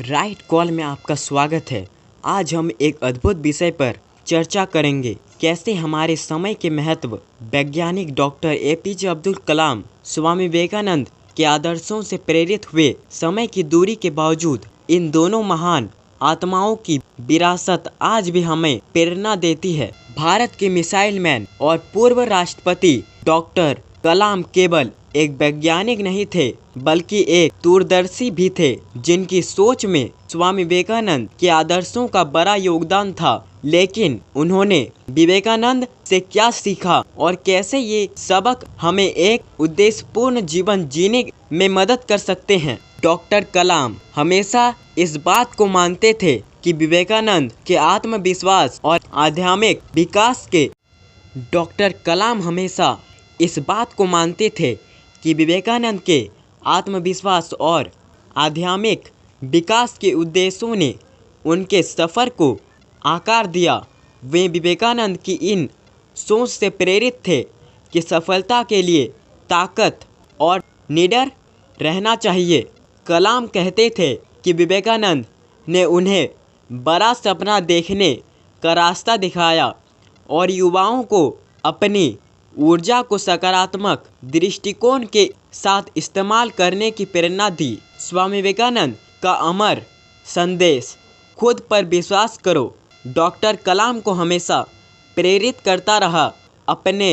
Right call में आपका स्वागत है। आज हम एक अद्भुत विषय पर चर्चा करेंगे, कैसे हमारे समय के महत्व वैज्ञानिक डॉक्टर एपीजे अब्दुल कलाम स्वामी विवेकानंद के आदर्शों से प्रेरित हुए। समय की दूरी के बावजूद इन दोनों महान आत्माओं की विरासत आज भी हमें प्रेरणा देती है। भारत के मिसाइल मैन और पूर्व राष्ट्रपति डॉक्टर कलाम केवल एक वैज्ञानिक नहीं थे, बल्कि एक दूरदर्शी भी थे, जिनकी सोच में स्वामी विवेकानंद के आदर्शों का बड़ा योगदान था। लेकिन उन्होंने विवेकानंद से क्या सीखा और कैसे ये सबक हमें एक उद्देश्यपूर्ण जीवन जीने में मदद कर सकते हैं। डॉक्टर कलाम हमेशा इस बात को मानते थे कि विवेकानंद के आत्मविश्वास और आध्यात्मिक विकास के डॉक्टर कलाम हमेशा इस बात को मानते थे कि विवेकानंद के आत्मविश्वास और आध्यात्मिक विकास के उद्देश्यों ने उनके सफ़र को आकार दिया। वे विवेकानंद की इन सोच से प्रेरित थे कि सफलता के लिए ताकत और निडर रहना चाहिए। कलाम कहते थे कि विवेकानंद ने उन्हें बड़ा सपना देखने का रास्ता दिखाया और युवाओं को अपनी ऊर्जा को सकारात्मक दृष्टिकोण के साथ इस्तेमाल करने की प्रेरणा दी। स्वामी विवेकानंद का अमर संदेश, खुद पर विश्वास करो, डॉक्टर कलाम को हमेशा प्रेरित करता रहा। अपने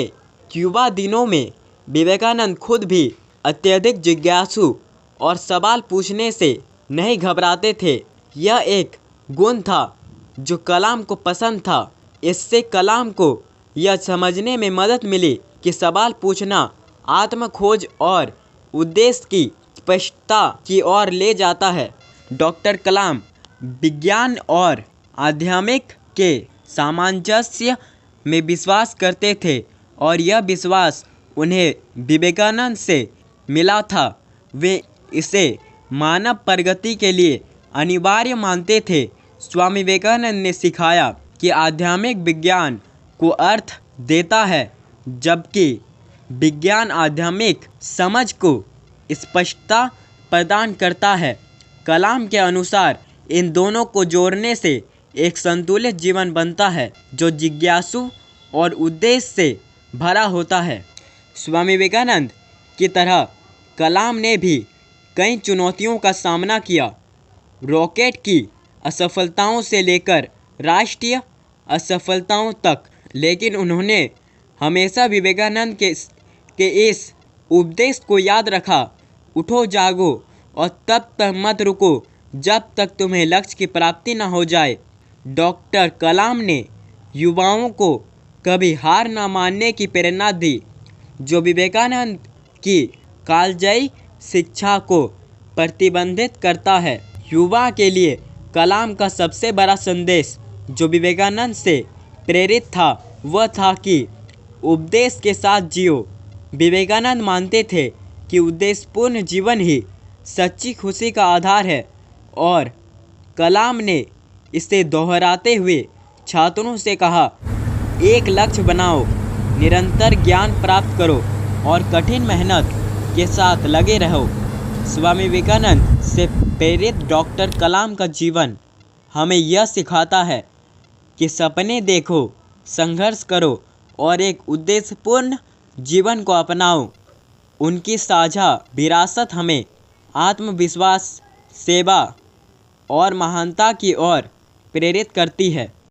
युवा दिनों में विवेकानंद खुद भी अत्यधिक जिज्ञासु और सवाल पूछने से नहीं घबराते थे। यह एक गुण था जो कलाम को पसंद था। इससे कलाम को यह समझने में मदद मिली कि सवाल पूछना आत्म खोज और उद्देश्य की स्पष्टता की ओर ले जाता है। डॉक्टर कलाम विज्ञान और आध्यात्मिक के सामंजस्य में विश्वास करते थे और यह विश्वास उन्हें विवेकानंद से मिला था। वे इसे मानव प्रगति के लिए अनिवार्य मानते थे। स्वामी विवेकानंद ने सिखाया कि आध्यात्मिक विज्ञान को अर्थ देता है, जबकि विज्ञान आध्यात्मिक समझ को स्पष्टता प्रदान करता है। कलाम के अनुसार इन दोनों को जोड़ने से एक संतुलित जीवन बनता है, जो जिज्ञासु और उद्देश्य से भरा होता है। स्वामी विवेकानंद की तरह कलाम ने भी कई चुनौतियों का सामना किया। रॉकेट की असफलताओं से लेकर राष्ट्रीय असफलताओं तक, लेकिन उन्होंने हमेशा विवेकानंद के इस उपदेश को याद रखा, उठो जागो और तब तक मत रुको जब तक तुम्हें लक्ष्य की प्राप्ति न हो जाए। डॉक्टर कलाम ने युवाओं को कभी हार न मानने की प्रेरणा दी, जो विवेकानंद की कालजयी शिक्षा को प्रतिबंधित करता है। युवा के लिए कलाम का सबसे बड़ा संदेश जो विवेकानंद से प्रेरित था, वह था कि उपदेश के साथ जियो। विवेकानंद मानते थे कि उद्देश्यपूर्ण जीवन ही सच्ची खुशी का आधार है और कलाम ने इसे दोहराते हुए छात्रों से कहा, एक लक्ष्य बनाओ, निरंतर ज्ञान प्राप्त करो और कठिन मेहनत के साथ लगे रहो। स्वामी विवेकानंद से प्रेरित डॉक्टर कलाम का जीवन हमें यह सिखाता है कि सपने देखो, संघर्ष करो और एक उद्देश्यपूर्ण जीवन को अपनाओ। उनकी साझा विरासत हमें आत्मविश्वास, सेवा और महानता की ओर प्रेरित करती है।